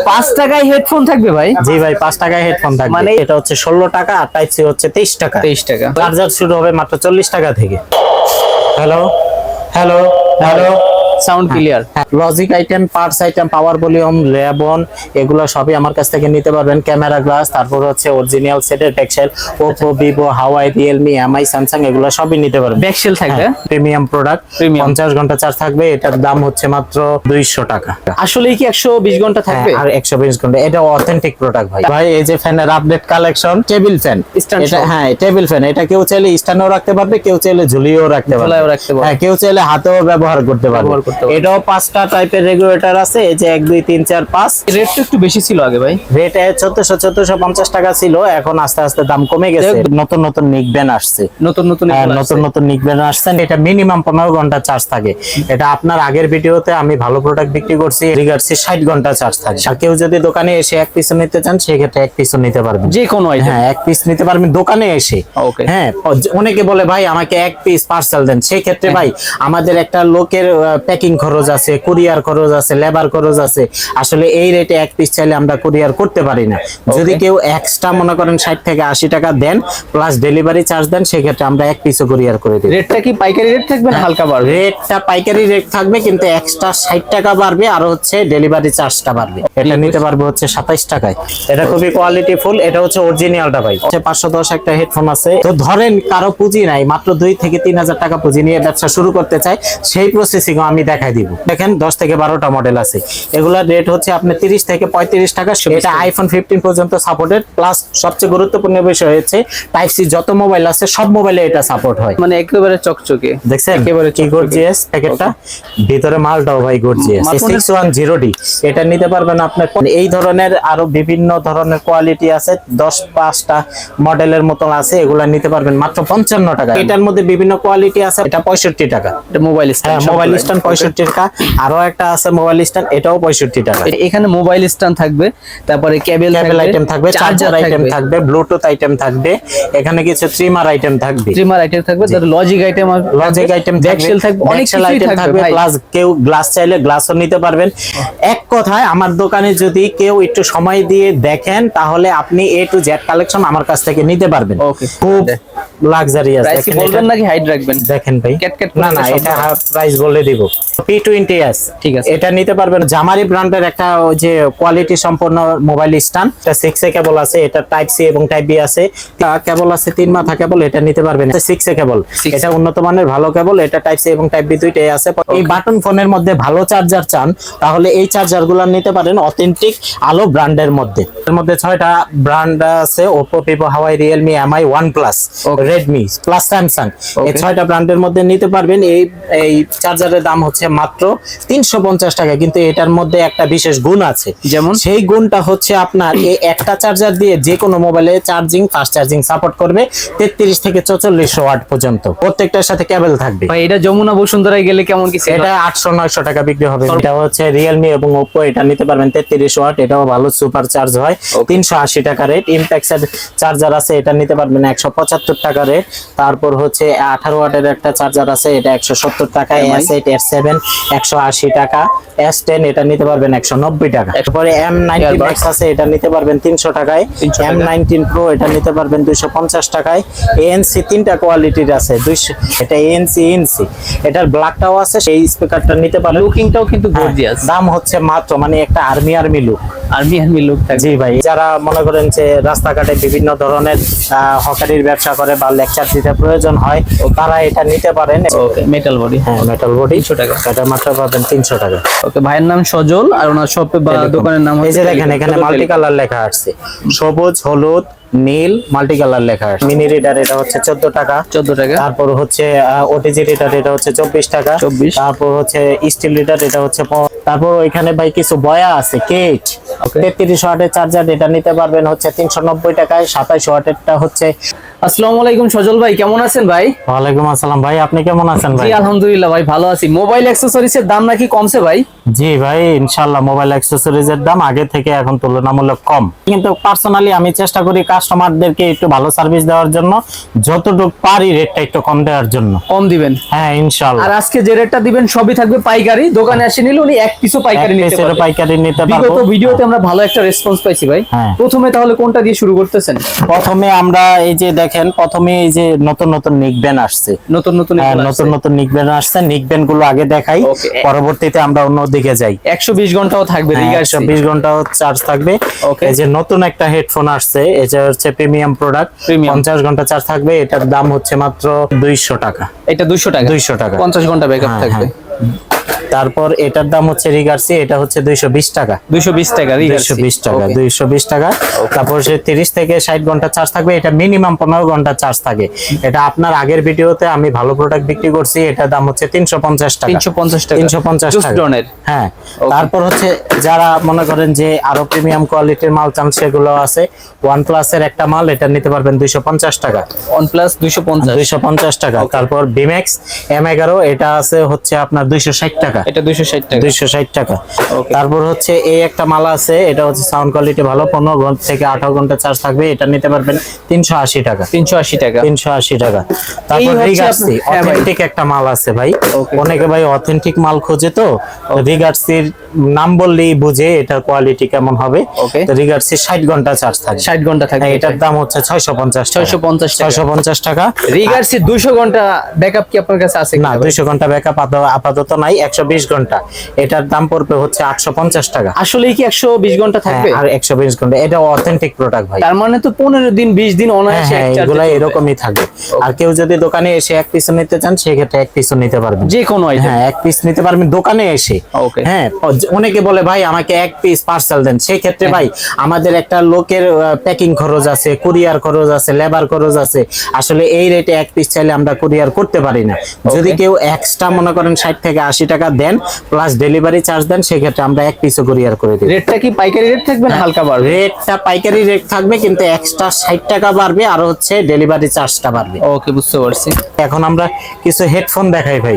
5 টাকায় হেডফোন থাকবে ভাই? জি ভাই 5 টাকায় হেডফোন থাকবে। মানে এটা হচ্ছে 16 টাকা আর টাইপ সি হচ্ছে 23 টাকা। 23 টাকা। চার্জার শুরু হবে মাত্র 40 টাকা থেকে। Hello hello hello, sound clear. Logic item, parts item, power volume, লেবন, এগুলো সবই আমার কাছ থেকে নিতে পারবেন। ক্যামেরা গ্লাস, তারপর হচ্ছে অরিজিনাল সেটের back shell, Oppo, Vivo, Huawei, Realme, MI, Samsung, এগুলো সবই নিতে পারবেন। ব্যাকশেল থাকবে, প্রিমিয়াম প্রোডাক্ট, 50 ঘন্টা চার্জ থাকবে। এটার দাম হচ্ছে মাত্র 200 টাকা। আসলে কি 120 ঘন্টা থাকবে? আর 120 ঘন্টা, এটা অথেন্টিক প্রোডাক্ট ভাই। ভাই এই যে ফ্যানের আপডেট কালেকশন, টেবিল ফ্যান, এটা হ্যাঁ টেবিল ফ্যান। এটা কেউ চাইলে স্ট্যান্ডেও রাখতে পারবে, কেউ চাইলে ঝুলিয়েও রাখতে পারবে, হ্যাঁ কেউ চাইলে হাতেও ব্যবহার করতে পারবে। এটাও 5টা টাইপের রেগুলেটর আছে। এই যে 1 2 3 4 5। রেটটা একটু বেশি ছিল আগে ভাই। রেট 1450 টাকা ছিল, এখন আস্তে আস্তে দাম কমে গেছে। নতুন নতুন নিক ব্যান্ড আসছে, নতুন নতুন নিক ব্যান্ড আসছে। এটা মিনিমাম 15 ঘন্টা চার্জ থাকে। এটা আপনার আগের ভিডিওতে আমি ভালো প্রোডাক্ট বিক্রি করছি, রিগার্ডসি 60 ঘন্টা চার্জ থাকে। আর কেউ যদি দোকানে এসে এক পিস নিতে চান, সেক্ষেত্রে এক পিসও নিতে পারবেন, যে কোনো আইটেম। হ্যাঁ এক পিস নিতে পারবেন দোকানে এসে। হ্যাঁ অনেকে বলে ভাই আমাকে এক পিস পার্সেল দেন, সেই ক্ষেত্রে ভাই আমাদের একটা লোকের প্যাকিং খরচ আছে, কুরিয়ার খরচ আছে, লেবার খরচ আছে। আসলে এই রেটে এক পিস চাইলে আমরা কুরিয়ার করতে পারি না। যদি কেউ এক্সট্রা মনে করেন 60 থেকে 80 টাকা দেন প্লাস ডেলিভারি চার্জ দেন, সেক্ষেত্রে আমরা এক পিসও কুরিয়ার করে দিই। রেটটা কি পাইকারি রেট থাকবে না হালকা বাড়বে? রেটটা পাইকারি রেট থাকবে, কিন্তু এক্সট্রা 60 টাকা বাড়বে, আর হচ্ছে ডেলিভারি চার্জটা বাড়বে। এটা নিতে পারবে হচ্ছে 27 টাকায়। এটা খুবই কোয়ালিটি ফুল। এটা হচ্ছে অরিজিনালটা ভাই। 510 একটা হেডফোন আছে। তো ধরেন কারো পুঁজি নাই, মাত্র 2 থেকে 3000 টাকা পুঁজি নিয়ে ব্যবসা শুরু করতে চায়, সেই প্রসেসিং আমি দেখাই দিব। দেখেন 10 থেকে 12টা মডেল আছে। এগুলার রেট হচ্ছে আপনার 30 থেকে 35 টাকা। এটা আইফোন 15 পর্যন্ত সাপোর্টেড। প্লাস সবচেয়ে গুরুত্বপূর্ণ বিষয় হচ্ছে টাইপ সি যত মোবাইল আছে সব মোবাইলে এটা সাপোর্ট হয়। মানে একেবারে চকচকে, দেখছেন একেবারে কি গর্জিয়াস প্যাকেটটা, ভিতরে মালটাও ভাই গর্জিয়াস। 610D এটা নিতে পারবেন আপনার। এই ধরনের আরো বিভিন্ন ধরনের কোয়ালিটি আছে, 10-5টা মডেলের মতন আছে। এগুলা নিতে পারবেন মাত্র 55 টাকা। এটার মধ্যে বিভিন্ন কোয়ালিটি আছে। এটা 65 টাকা। এটা মোবাইল স্ট্যান্ড, মোবাইল স্ট্যান্ড 65 টাকা। আরো একটা আছে মোবাইল স্ট্যান্ড, এটাও 65 টাকা। এখানে মোবাইল স্ট্যান্ড থাকবে, তারপরে কেবল আইটেম থাকবে, চার্জার আইটেম থাকবে, ব্লুটুথ আইটেম থাকবে, এখানে কিছু ট্রিমার আইটেম থাকবে, তারপরে লজিক আইটেম ব্যাকশেল থাকবে, অনেক কিছু থাকবে। প্লাস কেউ গ্লাস চাইলে গ্লাসও নিতে পারবেন। এক কথায় আমার দোকানে যদি কেউ একটু সময় দিয়ে দেখেন, তাহলে আপনি A to Z কালেকশন আমার কাছ থেকে নিতে পারবেন। খুব লাক্সারিয়াস। দেখেন বলবেন নাকি হাইট রাখবেন? দেখেন ভাই, না না এটা প্রাইস বলে দিব। P20s, ঠিক আছে, এটা নিতে পারবেন। জামারি ব্র্যান্ডের একটা ওই যে কোয়ালিটি সম্পন্ন মোবাইল স্ট্যান্ড। এটা 6 এ কেবল আছে, এটা টাইপ সি এবং টাইপ বি আছে। কেবল আছে 3 মাথা কেবল, এটা নিতে পারবেন। 6 এ কেবল, এটা উন্নত মানের ভালো কেবল। এটা টাইপ সি এবং টাইপ বি দুইটাই আছে। এই বাটন ফোনের মধ্যে ভালো চার্জার চান, তাহলে এই চার্জারগুলো নিতে পারেন অথেন্টিক আলো ব্র্যান্ডের মধ্যে। এর মধ্যে 6টা ব্র্যান্ড আছে, Oppo, Vivo, Huawei, Realme, MI, OnePlus, Redmi plus Samsung. এই 6টা ব্র্যান্ডের মধ্যে নিতে পারবেন। এই চার্জারের দাম হচ্ছে মাত্র 350 টাকা। কিন্তু এটার মধ্যে একটা বিশেষ গুণ আছে, যেমন সেই গুণটা হচ্ছে আপনার এই একটা চার্জার দিয়ে যে কোনো মোবাইলে চার্জিং, ফাস্ট চার্জিং সাপোর্ট করবে 33 থেকে 4400 ওয়াট পর্যন্ত। প্রত্যেকটার সাথে কেবল থাকবে। ভাই এটা যমুনা বসুন্ধরায় গেলে কেমন কি? এটা 800-900 টাকা বিক্রি হবে। এটা হচ্ছে রিয়েলমি এবং ওপো, এটা নিতে পারবেন 33 ওয়াট। এটাও ভালো সুপার চার্জ হয়। 380 টাকা রেট। ইমপ্যাক্সের চার্জার আছে, এটা নিতে পারবেন 175 টাকা রেট। তারপর হচ্ছে 18 ওয়াটের একটা চার্জার আছে, এটা 170 টাকা। S8, S7 180 টাকা। S10 এটা নিতে পারবেন 190 টাকা। তারপরে M90 Max আছে, এটা নিতে পারবেন 300 টাকায়। M19 Pro এটা নিতে পারবেন 250 টাকায়। ANC 3টা কোয়ালিটির আছে, 200। এটা ANC এটার ব্ল্যাকটাও আছে, সেই স্পিকারটা নিতে পারেন। লুকিংটাও কিন্তু গর্জিয়াস। দাম হচ্ছে মাত্র মানে একটা আর্মি লুক। জি ভাই, যারা মনে করেন যে রাস্তাঘাটে বিভিন্ন ধরনের হকারির ব্যবসা করে বা লেকচার দিতে প্রয়োজন হয়, তারা এটা নিতে পারেন। মেটাল বডি, হ্যাঁ মেটাল বডি, 300 টাকা। এটা মাত্র পাবেন 300 টাকা। ওকে, ভাইয়ের নাম সজল, আর ওনার শপে বা দোকানের নাম এই যে দেখেন এখানে মাল্টি কালার লেখা আছে, সবুজ, হলুদ, নীল, মাল্টি কালার লেখা আছে। মিনি রিডার এটা হচ্ছে 14 টাকা। তারপর হচ্ছে ওটিজি রিডার এটা হচ্ছে 24 টাকা। তারপর হচ্ছে স্টিল রিডার এটা হচ্ছে। তারপর ওইখানে ভাই কিছু বয়া আছে, কেট 33 ওয়াটের চার্জার, এটা নিতে পারবেন হচ্ছে 390 টাকায়। 27 ওয়াটেরটা হচ্ছে। আসসালামু আলাইকুম সজল ভাই, কেমন আছেন ভাই? ওয়ালাইকুম আসসালাম ভাই, আপনি কেমন আছেন ভাই? জি আলহামদুলিল্লাহ ভাই, ভালো আছি। মোবাইল অ্যাকসেসরিজ এর দাম নাকি কমছে ভাই? জি ভাই, ইনশাআল্লাহ মোবাইল অ্যাকসেসরিজ এর দাম আগে থেকে এখন তুলনামূলক কম। কিন্তু পার্সোনালি আমি চেষ্টা করি কাস্টমারদেরকে একটু ভালো সার্ভিস দেওয়ার জন্য, যতটুকু পারি রেটটা একটু কম দেওয়ার জন্য। কম দিবেন? হ্যাঁ ইনশাআল্লাহ। আর আজকে যে রেটটা দিবেন সবই থাকবে পাইকারি। দোকানে এসে নিলে উনি এক পিসও পাইকারি নিতে পারবেন। পাইকারি নিতে পারবো। বিগত ভিডিওতে আমরা ভালো একটা রেসপন্স পাইছি ভাই। হ্যাঁ। প্রথমে তাহলে কোনটা দিয়ে শুরু করতেছেন? প্রথমে আমরা এই যে দেখেন, প্রথমে এই যে নতুন নতুন নিকবেন আসছে, নতুন নতুন হ্যাঁ, এগুলো নতুন আছে। নতুন নিকবেন আসছে, নিকবেন গুলো আগে দেখাই, Okay. পরবর্তীতে আমরা অন্য দিকে যাই। 120 ঘন্টাও থাকবে রিগার্ড 120 ঘন্টাও চার্জ থাকবে। Okay. এই যে নতুন একটা হেডফোন আসছে, এটা হচ্ছে প্রিমিয়াম প্রোডাক্ট, Premium। 50 ঘন্টা চার্জ থাকবে। এটার দাম হচ্ছে মাত্র 200 টাকা। এটা 200 টাকা। 200 টাকা। 50 ঘন্টা ব্যাকআপ হ্যাঁ, থাকবে। তারপর এটার দাম হচ্ছে রিগার্সি, এটা হচ্ছে 220 টাকা। 220 টাকা রিগার্ড 220 টাকা, 220 টাকা। তারপর সে 30 থেকে 60 ঘন্টা চার্জ থাকবে। এটা মিনিমাম 15 ঘন্টা চার্জ থাকে। এটা আপনার আগের ভিডিওতে আমি ভালো প্রোডাক্ট বিক্রি করছি, এটার দাম হচ্ছে 350 টাকা। 350 টাকা 350 Just টাকা। Drone-এর। হ্যাঁ, তারপর হচ্ছে যারা মনে করেন যে আরো প্রিমিয়াম কোয়ালিটির মাল চান, সেগুলো আছে। OnePlus এর একটা মাল, এটা নিতে পারবেন 250 টাকা। OnePlus 250 250 টাকা। তারপর Bimax M11, এটা আছে হচ্ছে আপনার 260 টাকা। এটা 260 টাকা। 260 টাকা। Okay. তারপর হচ্ছে এই একটা মাল আছে, এটা হচ্ছে সাউন্ড কোয়ালিটি ভালো, 15 ঘন্টা থেকে 18 ঘন্টা চার্জ থাকবে। এটা নিতে পারবেন 380 টাকা। 380 টাকা। 380 টাকা। তারপর হচ্ছে রিগার্সি আপনার- হ্যাঁ ভাই। অথেন্টিক একটা মাল আছে ভাই। Okay. অনেকে ভাই অথেন্টিক মাল খোঁজে, তো রিগার্সির নাম বললেই বুঝে এটার কোয়ালিটি কেমন হবে। Okay. তো রিগার্সি 60 ঘন্টা চার্জ থাকে। 60 ঘন্টা থাকবে। হ্যাঁ, এটার দাম হচ্ছে 650 টাকা। 650 টাকা। 650 টাকা। রিগার্ডসি 200 ঘন্টা ব্যাকআপ কি আপনার কাছে আছে? না, 200 ঘন্টা ব্যাকআপ আপাতত নাই, 120 ঘন্টা। এটার দাম পড়বে হচ্ছে 850 টাকা। আসলে কি 120 ঘন্টা থাকবে? হ্যাঁ, আর 120 ঘন্টা। এটা অথেন্টিক প্রোডাক্ট ভাই। তার মানে তো 15 দিন 20 দিন হ্যাঁ, অনায়াসে হ্যাঁ, এক চার্জে এগুলা চলবে। এরকমই থাকবে। আর কেউ যদি দোকানে এসে এক পিস নিতে চান, সেক্ষেত্রে এক পিসও নিতে পারবেন। যে কোনো আইটেম। হ্যাঁ, এক পিস নিতে পারবেন দোকানে এসে। Okay. হ্যাঁ, অনেকে বলে ভাই আমাকে এক পিস পার্সেল দেন, সেই ক্ষেত্রে ভাই আমাদের একটা লোকের প্যাকিং খরচ আছে, কুরিয়ার খরচ আছে, লেবার খরচ আছে। আসলে এই রেটে এক পিস চাইলে আমরা কুরিয়ার করতে পারি না। যদি কেউ এক্সট্রা মনে করেন 60 থেকে 80 টাকা দেন, প্লাস ডেলিভারি চার্জ দেন, সেক্ষেত্রে আমরা এক পিসও কুরিয়ার করে দিই। রেটটা কি পাইকারি রেট থাকবে না হালকা বাড়বে? রেটটা পাইকারি রেট থাকবে, কিন্তু এক্সট্রা 60 টাকা বাড়বে, আর হচ্ছে ডেলিভারি চার্জটা বাড়বে। ওকে, বুঝতে পারছি। এখন আমরা কিছু হেডফোন দেখাই ভাই।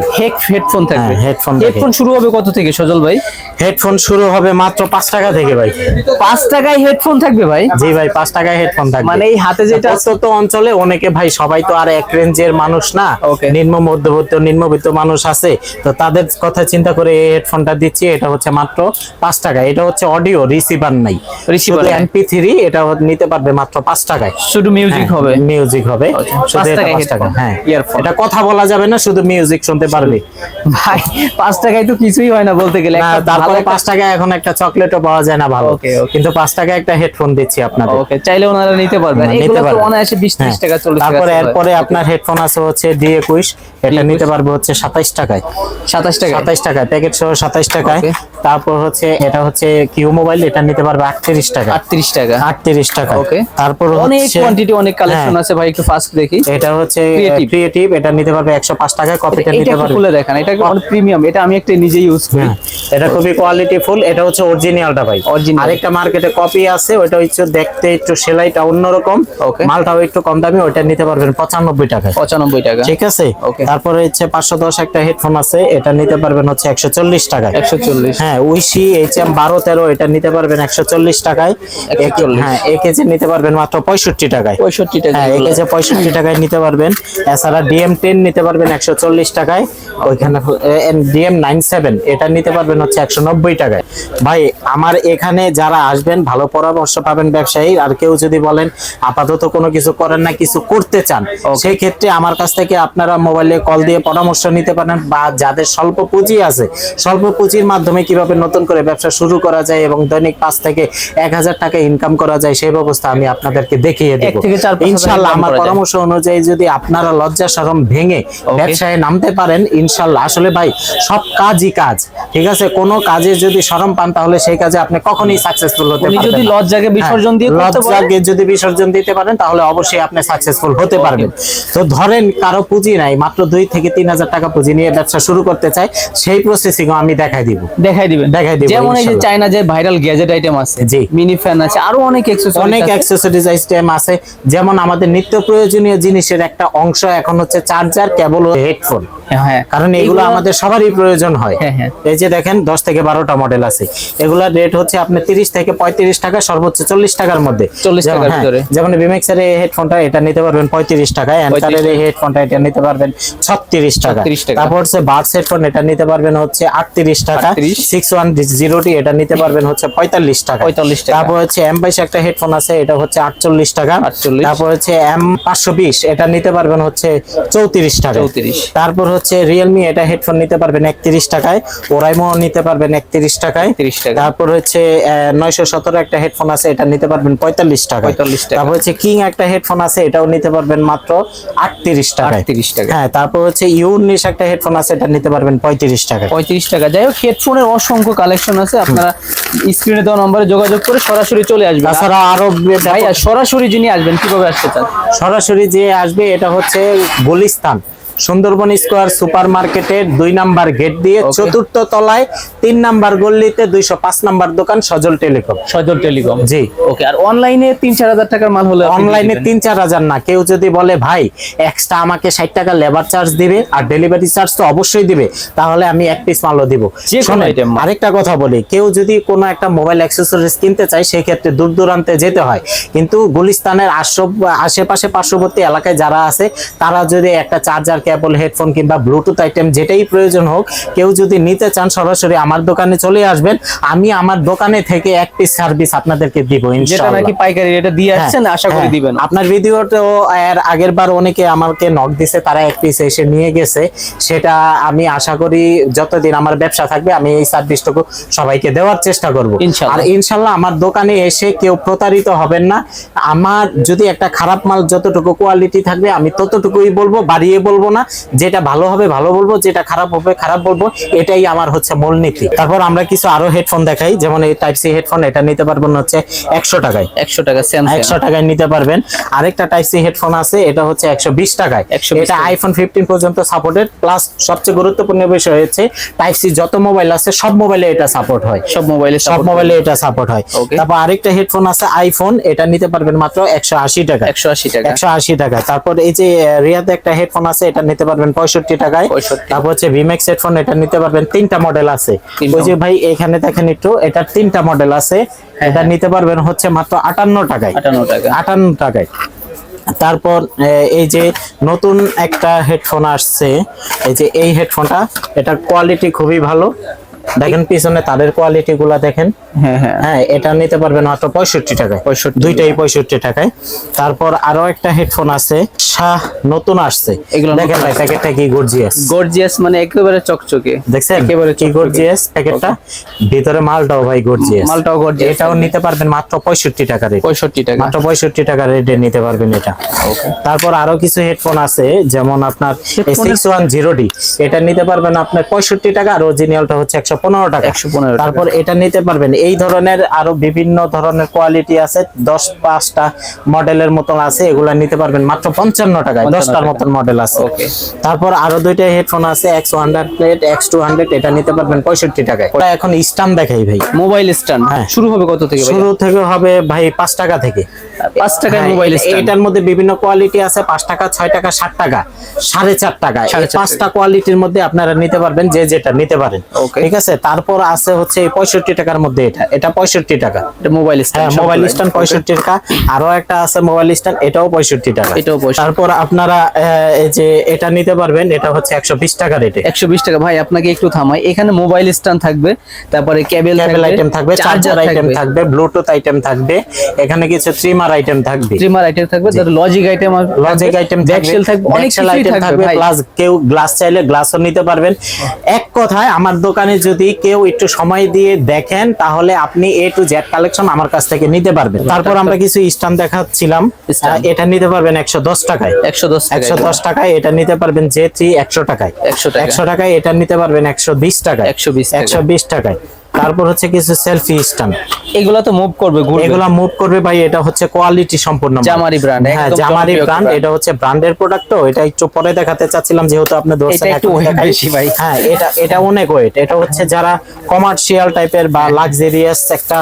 হেডফোন থাকবে। হ্যাঁ, হেডফোন হেডফোন শুরু হবে কত থেকে সজল ভাই? হেডফোন শুরু হবে মাত্র 5 টাকা থেকে ভাই। 5 টাকায় হেডফোন থাকবে ভাই? জি ভাই, 5 টাকায় হেডফোন থাকবে। মানে এই হাতে যেটা প্রত্যন্ত অঞ্চলে অনেকে ভাই, সবাই তো আর এক রেঞ্জের মানুষ না, Okay. নিম্ন মধ্যবিত্ত নিম্নবিত্ত মানুষ আছে, তো তাদের কথা চিন্তা করে এই হেডফোনটা দিচ্ছি। এটা হচ্ছে মাত্র 5 টাকা। এটা হচ্ছে অডিও, রিসিভার নাই, Receiver শুধু নাই। MP3। এটা নিতে পারবে মাত্র 5 টাকায়। শুধু মিউজিক হবে। মিউজিক হবে, শুধু 5 এটা টাকায় 5 টাকা। headphone, হ্যাঁ, earphone। এটা কথা বলা যাবে না, শুধু মিউজিক শুনতে পারবে। ভাই 5 টাকায় তো কিছুই হয় না বলতে গেলে। না, একটা তারপরে ভালো একটা- 5 টাকায় এখন একটা চকলেটও পাওয়া যায় না ভালো, Okay, okay. কিন্তু 5 টাকায় একটা হেডফোন দিচ্ছি আপনাদের। ওকে, চাইলে ওনারা নিতে পারবেন। হ্যাঁ, নিতে এগুলো তো পারবেন। অনায়াসে 20-30 টাকা চলে তারপরে এরপরে আপনার হেডফোন আছে হচ্ছে D21, এটা নিতে পারবে হচ্ছে 27 টাকায়। 27 টাকা। 27 টাকায় প্যাকেট সহ 27 টাকায়। Okay. তারপর হচ্ছে এটা হচ্ছে কিউ মোবাইল, এটা নিতে পারবে 38 টাকা। 38 টাকা। 38 টাকা। Okay. তারপর অনেক হচ্ছে কোয়ান্টিটি, অনেক কালেকশন হ্যাঁ। আছে ভাই, একটু ফাস্ট দেখি। এটা হচ্ছে Creative। ক্রিয়েটিভ, এটা নিতে পারবে 105 টাকায়। কপিটা এটা নিতে একটু পারবে। খুলে দেখেন, এটা অনেক প্রিমিয়াম। এটা আমি একটা নিজে ইউজ করি। হ্যাঁ, এটা খুবই কোয়ালিটি ফুল। এটা হচ্ছে অরিজিনালটা ভাই। Original। আরেকটা মার্কেটে কপি আছে, ওটা হচ্ছে দেখতে একটু সেলাইটা অন্যরকম, Okay. মালটাও একটু কম দামি। ওটা নিতে পারবেন 95 টাকায়। 95 টাকা। ঠিক আছে। Okay. তারপরে হচ্ছে 510 একটা হেডফোন আছে, এটা নিতে পারবেন হচ্ছে 140 টাকায়। 140। হ্যাঁ, উইশি HM 1213, এটা নিতে পারবেন 140 টাকায়। 140। হ্যাঁ, একেজে নিতে পারবেন মাত্র 65 টাকায়। 65 টাকা। হ্যাঁ, একেজে 65 টাকায় নিতে পারবেন। এছাড়া DM10 নিতে পারবেন 140 টাকায়। ওইখানে DM97, এটা নিতে পারবেন হচ্ছে 190 টাকায়। ভাই আমার এখানে যারা আসবেন, ভালো পরামর্শ পাবেন ব্যবসায়ী। আর কেউ যদি বলেন আপাতত কোনো কিছু করেন না, কিছু করতে চান, সেই ক্ষেত্রে আমার কাছ থেকে আপনারা মোবাইলে কল দিয়ে পরামর্শ নিতে পারেন। বা যাদের স্বল্প পুঁজি আছে, স্বল্প পুঁজির মাধ্যমে কিভাবে নতুন করে ব্যবসা শুরু করা যায় এবং দৈনিক 5 থেকে 1000 টাকা ইনকাম করা যায়, সেই ব্যবস্থা আমি আপনাদেরকে দেখিয়ে দেব 1 থেকে 4-5 হাজার ইনশাআল্লাহ। income আমার করা যায়। পরামর্শ অনুযায়ী যদি আপনারা লজ্জা শরম ভেঙে ব্যবসায় নামতে পারেন, ইনশাআল্লাহ। আসলে ভাই সব কাজই কাজ, ঠিক আছে। কোনো কাজে যদি শরম পান, তাহলে সেই কাজে আপনি কখনোই সাকসেসফুল হতে উনি পারবেন যদি না। লজ্জাকে বিসর্জন দিয়ে করতে পারেন, লজ্জাকে যদি বিসর্জন দিতে পারেন, তাহলে অবশ্যই আপনি সাকসেসফুল হতে পারবেন। তো ধরেন কারো পুঁজি নাই, মাত্র 2 থেকে 3000 টাকা পুঁজি নিয়ে ব্যবসা শুরু করতে চাই, সেই প্রসেসিং আমি দেখাই দিব। দেখাই দিবেন। দেখাই দিব যেমন এই যে ইনশাআল্লাহ। চায়না যে ভাইরাল গ্যাজেট আইটেম আছে, জি। মিনি ফ্যান আছে, আরো অনেক অ্যাকসেসরিজ অনেক আছে। অ্যাকসেসরিজ আইটেম আছে, যেমন আমাদের নিত্য প্রয়োজনীয় জিনিসের একটা অংশ এখন হচ্ছে চার্জার, কেবল ও হেডফোন। হ্যাঁ, কারণ এগুলো আমাদের সবারই প্রয়োজন হয়। হ্যাঁ, হ্যাঁ। এই যে দেখেন 10 থেকে 12টা মডেল আছে। এগুলার রেট হচ্ছে আপনি 30 থেকে 35 টাকা, সর্বোচ্চ 40 টাকার মধ্যে। 40 টাকার হ্যাঁ, ভিতরে। যেমন বিমেক্স এর এই হেডফোনটা, এটা নিতে পারবেন 35 টাকায়। অ্যানকারের এই হেডফোনটা, এটা নিতে পারবেন 36 টাকা। 36 টাকা। তারপর হচ্ছে বাডস হেডফোন, এটা নিতে পারবেন হচ্ছে 38 টাকা। 6100 এটা নিতে পারবেন হচ্ছে 45 টাকা। 45 টাকা। তারপর হচ্ছে M22 একটা হেডফোন আছে, এটা হচ্ছে 48 টাকা। 48। তারপর হচ্ছে M520 এটা নিতে পারবেন হচ্ছে 34 টাকা। 34। তারপর হচ্ছে Realme এটা হেডফোন নিতে পারবেন 31 টাকায়। Oraimo নিতে পারবেন 31 টাকায়। 30 টাকা। তারপর হচ্ছে 917 একটা হেডফোন আছে, এটা নিতে পারবেন 45 টাকা। 45 টাকা। তারপর হচ্ছে কিং একটা হেডফোন আছে, এটাও নিতে পারবেন মাত্র 38 টাকায়। 38 টাকা। হ্যাঁ, তারপর হচ্ছে U19 একটা হেডফোন আছে, এটা নিতে পারবেন 35 টাকায়। 35 টাকা। যাই হোক, হেডফোনের অসংখ্য কালেকশন আছে, আপনারা স্ক্রিনে দেওয়া নম্বরে যোগাযোগ করে সরাসরি চলে আসবেন। তাছাড়া আরো ভাইয়া সরাসরি যিনি আসবেন কিভাবে আসতে চান? সরাসরি যে আসবে এটা হচ্ছে গুলিস্তান সুন্দরবন স্কয়ার সুপার মার্কেটের 2 নাম্বার গেট দিয়ে Okay. চতুর্থ তলায় 3 নাম্বার গলিতে 205 নাম্বার দোকান সজল টেলিকম। সজল টেলিকম। জি। ওকে, আর অনলাইনে 3-4 হাজার টাকার মাল হলে আপনি অনলাইনে দিবেন? 3-4 হাজার না, কেউ যদি বলে ভাই এক্সট্রা আমাকে 60 টাকা লেবার চার্জ দিবে আর ডেলিভারি চার্জ তো অবশ্যই দিবে, তাহলে আমি এক পিস মালও দিব। যে কোনো শোনেন, item মাল। আরেকটা কথা বলি, কেউ যদি কোনো একটা মোবাইল অ্যাক্সেসরিজ কিনতে চায় সেই ক্ষেত্রে দূর দূরান্তে যেতে হয়, কিন্তু গুলিস্তানের আশেপাশে পার্শ্ববর্তী এলাকায় যারা আছে তারা যদি একটা চার্জার, কেবল, হেডফোন কিংবা ব্লুটুথ আইটেম যেটাই প্রয়োজন হোক, কেউ যদি নিতে চান সরাসরি আমার দোকানে চলে আসবেন, আমি আমার দোকানে থেকে এক পিস সার্ভিস আপনাদেরকে দিব যেটা ইনশাআল্লাহ। নাকি পাইকারি রেটে দিয়ে আসছেন, হ্যাঁ, আশা করি হ্যাঁ। দিবেন। আপনার ভিডিওতেও এর আগের বার অনেকে আমাকে নক দিছে, তারা এক পিস এসে নিয়ে গেছে, সেটা আমি আশা করি যতদিন আমার ব্যবসা থাকবে আমি এই সার্ভিসটুকু সবাইকে দেওয়ার চেষ্টা করব। ইনশাআল্লাহ। আর ইনশাআল্লাহ আমার দোকানে এসে কেউ প্রতারিত হবেন না। আমার যদি একটা খারাপ মাল যতটুকু কোয়ালিটি থাকবে আমি ততটুকুই বলবো, বাড়িয়ে বলবো না। যেটা ভালো হবে ভালো বলবো, যেটা খারাপ হবে খারাপ বলবো, এটাই আমার হচ্ছে মূলনীতি। তারপর আমরা কিছু আরো হেডফোন দেখাই, যেমন এই টাইপ সি হেডফোন, এটা নিতে পারবেন হচ্ছে 100 টাকায়। 100 টাকা স্যামসাং। 100 টাকায় নিতে পারবেন। আরেকটা টাইপ সি হেডফোন আছে, এটা হচ্ছে 120 টাকায়। 120 এটা টাকা। আইফোন 15 পর্যন্ত সাপোর্টেড, প্লাস সবচেয়ে গুরুত্বপূর্ণ বিষয় হচ্ছে টাইপ সি যত মোবাইল আছে সব মোবাইলে এটা সাপোর্ট হয়। সব মোবাইলে সব মোবাইলে এটা সাপোর্ট হয়। Okay. তারপর আরেকটা হেডফোন আছে আইফোন, এটা নিতে পারবেন মাত্র 180 টাকা। 180 টাকা। 180 টাকা। তারপর এই যে রিয়াতে একটা হেডফোন আছে, এটা নিতে পারবেন 65 টাকায়। 65 তারপর হচ্ছে ভিম্যাক্স হেডফোন, এটা নিতে পারবেন 3টা মডেল আছে। ওই যে ভাই এখানে দেখেন একটু, এটার 3টা মডেল আছে, এটা নিতে পারবেন হচ্ছে মাত্র 58 টাকায়। 58 টাকা। 58 টাকায়। তারপর এই যে নতুন একটা হেডফোন আসছে, এই যে এই হেডফোনটা, এটার কোয়ালিটি খুবই ভালো। দেখেন পিছনে তাদের কোয়ালিটি গুলা দেখেন। হ্যাঁ হ্যাঁ। হ্যাঁ, এটা নিতে পারবেন মাত্র 65 টাকায়। 65 দুইটাই 65 টাকায়। তারপর আরো একটা হেডফোন আছে, শাহ নতুন আসছে, এগুলো দেখেন ভাই প্যাকেটটা কি গর্জিয়াস। গর্জিয়াস মানে একেবারে চকচকে। দেখছেন একেবারে কি গর্জিয়াস প্যাকেটটা, ভিতরে মালটাও ভাই গর্জিয়াস। মালটাও gorgeous। এটাও নিতে পারবেন মাত্র 65 টাকা রেট। 65 টাকা। মাত্র 65 টাকা রেটে নিতে পারবেন এটা। তারপর আরো কিছু হেডফোন আছে, যেমন আপনার Headphone 610D, এটা নিতে পারবেন আপনার 65 টাকা, আর অরিজিনালটা হচ্ছে 115 টাকা। 115 টাকা। তারপর এটা নিতে পারবেন, এই ধরনের আরো বিভিন্ন ধরনের কোয়ালিটি আছে, 10-5টা মডেলের মতন আছে, এগুলা নিতে পারবেন মাত্র 55 টাকায়। 10টার মতন মডেল আছে। Okay. তারপর আরো দুইটা হেডফোন আছে, X100 প্লেট, X200, এটা নিতে পারবেন 65 টাকায়। ওটা এখন স্ট্যান্ড দেখাই ভাই। মোবাইল স্ট্যান্ড হ্যাঁ। শুরু হবে কত থেকে ভাই? শুরু থেকে হবে ভাই 5 টাকা থেকে। 5 টাকায় হ্যাঁ, মোবাইল স্ট্যান্ড। এটার মধ্যে বিভিন্ন কোয়ালিটি আছে, 5 টাকা, 6 টাকা, 7 টাকা, 4.5 টাকা। এই 4.5 5টা কোয়ালিটির মধ্যে আপনারা নিতে পারবেন, যে যেটা নিতে পারেন। Okay. ঠিক আছে। তারপর আছে হচ্ছে এই 65 টাকার মধ্যে, এটা 65 টাকা। এটা মোবাইল হ্যাঁ, স্ট্যান্ড। মোবাইল স্ট্যান্ড 65 টাকা। আরো একটা আছে মোবাইল স্ট্যান্ড, এটাও 65 টাকা। এটাও 65 তারপর আপনারা এই যে এটা নিতে পারবেন, এটা হচ্ছে 120 টাকা রেটে। 120 টাকা। ভাই আপনাকে একটু থামাই, এখানে মোবাইল স্ট্যান্ড থাকবে, তারপরে কেবল আইটেম থাকবে, চার্জার আইটেম থাকবে, থাকবে, ব্লুটুথ আইটেম থাকবে, এখানে কিছু ট্রিমার আইটেম থাকবে, ট্রিমার আইটেম থাকবে, তারপর logic item, logic item back shell থাকবে, অনেক ব্যাকশেল কিছুই আইটেম থাকবে ভাই। প্লাস কেউ গ্লাস চাইলে গ্লাসও নিতে পারবেন। এক কথায় আমার দোকানে যদি কেউ একটু সময় দিয়ে দেখেন, তাহলে আপনি A to Z কালেকশন আমার কাছ থেকে নিতে পারবেন। তারপর আমরা কিছু স্ট্যান্ড দেখাচ্ছিলাম, Stand। এটা নিতে পারবেন 110 টাকায়। 110 টাকা। 110 টাকায় এটা নিতে পারবেন। J3 100 টাকায়। 100 টাকা। 100 টাকায় এটা নিতে পারবেন 120 টাকায়। 120 টাকা। 120 টাকায়। তারপর হচ্ছে কিছু সেলফি স্ট্যান্ড, এগুলা তো মুভ করবে, ঘুরবে। এগুলা মুভ করবে ভাই। এটা হচ্ছে কোয়ালিটি সম্পূর্ণ মাল। জামারি ব্র্যান্ড, হ্যাঁ, একদম জামারি জনপ্রিয় ব্র্যান্ড। brand। এটা হচ্ছে ব্র্যান্ডের প্রোডাক্ট, তো এটা একটু পরে দেখাতে চাচ্ছিলাম, যেহেতু আপনি ধরছেন এটা একটু এখন weight দেখাই। বেশি ভাই। হ্যাঁ, এটা অনেক ওয়েট। এটা হচ্ছে যারা কমার্শিয়াল টাইপের বা লাক্সারিয়াস একটা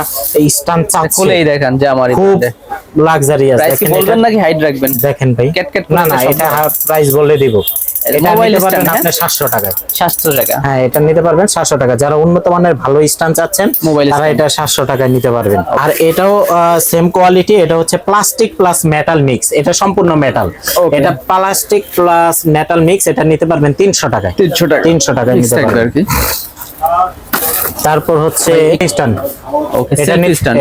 স্ট্যান্ড চাচ্ছে, খুলেই দেখান জামারি খুব brand। লাক্সারিয়াস। প্রাইস কি দেখেন বলবেন নাকি হাইট রাখবেন? দেখেন ভাই, ক্যাটক্যাট না না এটা প্রাইস বলে দিব। এটা মোবাইল নিতে পারবেন স্ট্যান্ড আপনি 700 টাকায়। 700 টাকা। হ্যাঁ, এটা নিতে পারবেন 700 টাকা। যারা উন্নত মানের ভালো স্ট্যান্ড চাচ্ছেন মোবাইল তারা এটা 700 টাকায় নিতে পারবেন। আর এটাও সেম কোয়ালিটি, এটা হচ্ছে প্লাস্টিক প্লাস মেটাল মিক্স, এটা সম্পূর্ণ মেটাল। এটা প্লাস্টিক প্লাস মেটাল মিক্স, এটা নিতে পারবেন 300 টাকায়। 300 টাকায় নিতে পারবেন আর কি। তারপর হচ্ছে স্ট্যান্ড, ওকে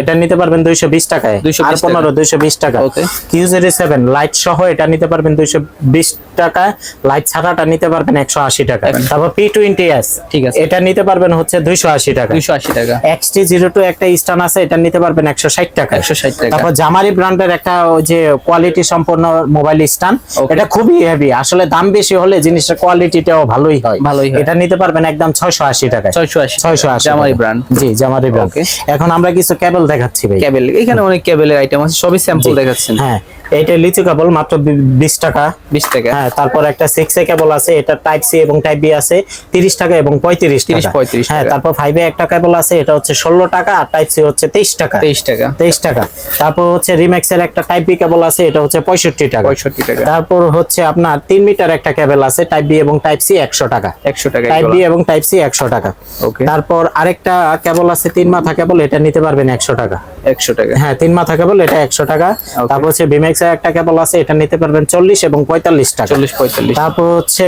এটা নিতে পারবেন 220 টাকায়। আর 15 220 টাকা। Q07 লাইট সহ এটা নিতে পারবেন 220 টাকা, লাইট ছাড়াটা নিতে পারবেন 180 টাকা। তারপর P20s, ঠিক আছে, এটা নিতে পারবেন হচ্ছে 280 টাকা। 280 টাকা। XT02 একটা স্ট্যান্ড আছে, এটা নিতে পারবেন 160 টাকা। 160 টাকা। তারপর জামারি ব্র্যান্ডের একটা ওই যে কোয়ালিটি সম্পন্ন মোবাইল স্ট্যান্ড, এটা খুবই হেভি। আসলে দাম বেশি হলে জিনিসটার কোয়ালিটিটাও ভালোই হয়। এটা নিতে পারবেন একদম 680 টাকা। 680 জামারি ব্র্যান্ড। জি, জামারি ব্র্যান্ড। এখন আমরা কিছু কেবল দেখাচ্ছি ভাই। কেবল, এখানে অনেক কেবলের আইটেম আছে, সবই স্যাম্পল দেখাচ্ছেন। হ্যাঁ, এটা লিচু কেবল মাত্র 20 টাকা। 20 টাকা। হ্যাঁ, তারপর একটা 6A কেবল আছে, এটা টাইপ সি এবং টাইপ বি আছে, 30 টাকা এবং 35 টাকা। 35 হ্যাঁ, তারপর 5A একটা কেবল আছে, এটা হচ্ছে 16 টাকা, আর টাইপ সি হচ্ছে 23 টাকা। 23 টাকা। 23 টাকা। তারপর হচ্ছে রিম্যাক্স এর একটা টাইপ বি কেবল আছে, এটা হচ্ছে 65 টাকা। 65 টাকা। তারপর হচ্ছে আপনার 3 মিটার একটা কেবল আছে, টাইপ বি এবং টাইপ সি 100 টাকা। 100 টাকা। টাইপ বি এবং টাইপ সি 100 টাকা। ওকে। তারপর আরেকটা কেবল আছে 3 মাথা কেবল, এটা নিতে পারবেন 100 টাকা। 100 টাকা। হ্যাঁ, 3 মাথা কেবল, এটা 100 টাকা। তারপর হচ্ছে ভিম্যাক্স এর একটা কেবল আছে, এটা নিতে পারবেন 40 এবং 45 টাকা। 40-45। তারপর হচ্ছে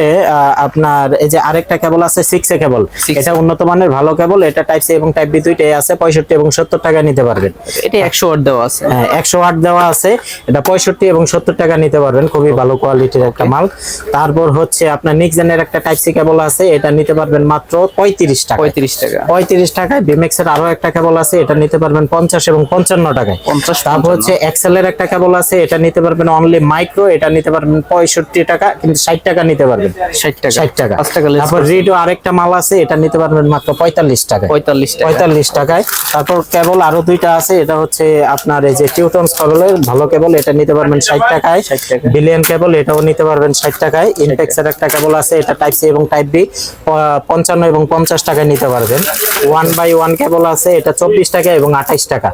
আপনার এই যে আরেকটা কেবল আছে 6A কেবল, এটা উন্নত মানের ভালো কেবল, এটা টাইপ সি এবং টাইপ বি দুইটাই আছে, 65 এবং 70 টাকা নিতে পারবেন। এটা 100 ওয়াট দেওয়া আছে। হ্যাঁ, 100 ওয়াট দেওয়া আছে, এটা 65 এবং 70 টাকা নিতে পারবেন, খুবই ভালো কোয়ালিটির একটা মাল। তারপর হচ্ছে আপনার নিক্সজেনের একটা টাইপ সি কেবল আছে, এটা নিতে পারবেন মাত্র 35 টাকা। 35 টাকা। 35 টাকায়। ভিম্যাক্স এর আরো একটা কেবল আছে, এটা নিতে পারবেন 50 এবং 55 টাকায়। 50। তারপর হচ্ছে এক্সেল এর একটা কেবল আছে, এটা নিতে পারবেন অনলি মাইক্রো, এটা নিতে পারবেন 65 টাকা, কিন্তু 60 টাকা নিতে পারবেন। 60 টাকা। 60 টাকা। 5 টাকা লেস। তারপর রিডো আরেকটা মাল আছে, এটা নিতে পারবেন মাত্র 45 টাকা। 45 টাকা। 45 টাকায়। তারপর কেবল আরো দুইটা আছে, এটা হচ্ছে আপনার এই যে টিউটনস কেবলের ভালো কেবল, এটা নিতে পারবেন 60 টাকায়। 60 টাকা। বিলিয়ন কেবল, এটাও নিতে পারবেন 60 টাকায়। ইনটেক্স এর একটা কেবল আছে, এটা টাইপ সি এবং টাইপ বি 55 এবং 50 টাকায় নিতে পারবেন। 1x1 কেবল আছে, এটা 24 টাকা এবং 28 টাকা।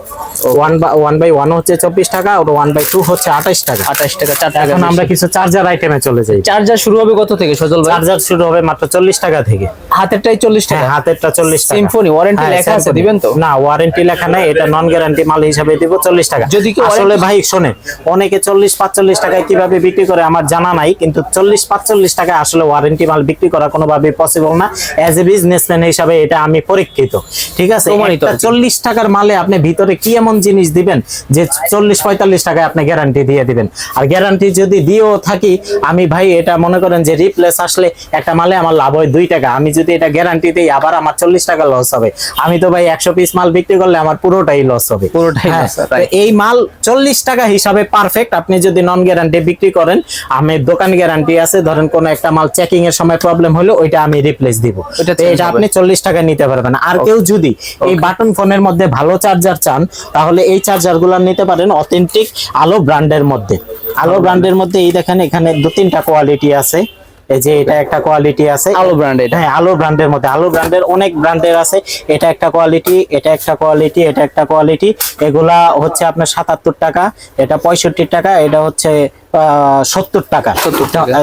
1x1 হচ্ছে 24 টাকা, আর 1x2 হচ্ছে 28 টাকা। 28 টাকা। 4 টাকা। এখন আমরা কিছু চার্জার আইটেমে চলে যাই। চার্জার শুরু হবে কত থেকে সজল ভাই? চার্জার শুরু হবে মাত্র 40 টাকা থেকে। হাতেরটাই 40 টাকা। হ্যাঁ, হাতেরটা 40 টাকা। সিম্ফনি ওয়ারেন্টি লেখা আছে, দিবেন তো? না, ওয়ারেন্টি লেখা নাই, এটা নন গ্যারান্টি মাল হিসাবে দিব 40 টাকা। যদি কেউ আসলে ভাই শোনেন, অনেকে 40-45 টাকায় কিভাবে বিক্রি করে আমার জানা নাই, কিন্তু 40-45 টাকায় আসলে ওয়ারেন্টি মাল বিক্রি করা কোনোভাবে পসিবল না। এজ এ বিজনেসম্যান হিসাবে এটা আমি পরীক্ষিত। ঠিক আছে, একটা 40 টাকার মালে আপনি ভিতরে কি এমন জিনিস দিবেন যে 40-45 টাকায় আপনি গ্যারান্টি দিয়ে দিবেন? আর গ্যারান্টি যদি দিয়েও থাকি আমি ভাই, এটা মনে করেন যে রিপ্লেস আসলে একটা মালে আমার লাভ হয় 2 টাকা, আমি যদি এটা গ্যারান্টি দিই আবার আমার 40 টাকা লস হবে। আমি তো ভাই 100 পিস মাল বিক্রি করলে আমার পুরোটাই লস হবে। এই মাল 40 টাকা হিসাবে পারফেক্ট। আপনি যদি নন গ্যারান্টি বিক্রি করেন, আমি দোকান গ্যারান্টি আছে, ধরেন কোন একটা মাল চেকিং এর সময় প্রবলেম হলো, ওইটা আমি রিপ্লেস দিব, এটা আপনি 40 টাকা নিতে পারবেন। আর কেউ যদি এই বাটন ফোনের মধ্যে ভালো চার্জার চান, তাহলে এই চার্জার গুলো নিতে পারেন অথেন্টিক আলো ব্র্যান্ডের মধ্যে। আলো ব্র্যান্ডের মধ্যে এই দেখেন, এখানে 2-3টা কোয়ালিটি আছে। এই যে এটা একটা কোয়ালিটি আছে আলো ব্র্যান্ডের। হ্যাঁ, আলো ব্র্যান্ডের মধ্যে, আলো ব্র্যান্ডের অনেক ব্র্যান্ডের আছে। এটা একটা কোয়ালিটি, এটা একটা কোয়ালিটি, এটা একটা কোয়ালিটি। এগুলা হচ্ছে আপনার 77 টাকা, এটা 65 টাকা, এটা হচ্ছে 70 টাকা।